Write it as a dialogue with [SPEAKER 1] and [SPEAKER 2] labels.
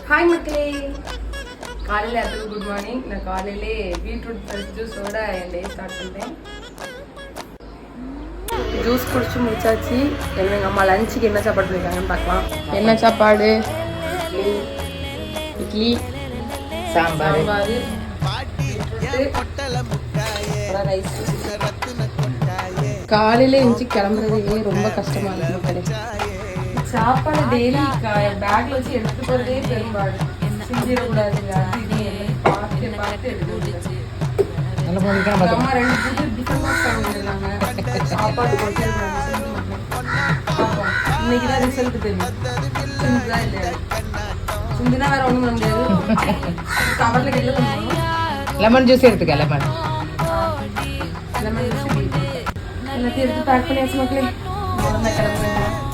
[SPEAKER 1] Hi மக்களே, காலையில் எல்லாத்துக்கும் குட் மார்னிங். நான் காலையிலே பீட்ரூட் ஃப்ரெஷ் ஜூஸோட என் டே ஸ்டார்ட் பண்ணுறேன். ஜூஸ் குடிச்சு முடிச்சாச்சு. எங்கள் அம்மா லஞ்சுக்கு என்ன சாப்பாடு பண்ணியிருக்காங்கன்னு பார்க்கலாம். என்ன சாப்பாடு? இட்லி, சாம்பார், ரைஸ். காலையில் எழுந்துச்சு கிளம்புறதே ரொம்ப கஷ்டமாக இருக்கு மக்களே. சாப்பாடு டெய்லி பேக்ல வச்சு எடுத்து போறதே பெரும்பாடு. செஞ்சிடக்கூடாதுங்க, பார்த்து பார்த்து எடுத்து. அம்மா 2 புது டிஃபரெண்ட் பண்ணிருந்தாங்க. சாப்பாடு போட்டு இன்னைக்குதான் ரிசல்ட் தெரியும். சிந்துதா இல்லையா? சிந்துனா வேற ஒண்ணும் பண்ண முடியாது. கவர்ல கையில
[SPEAKER 2] லெமன் ஜூஸ் எடுத்துக்க. லெமன்
[SPEAKER 1] ஜூஸ் எல்லாத்தையும் எடுத்து பேக் பண்ணியாச்சு மக்களே. கிளம்புறேன்.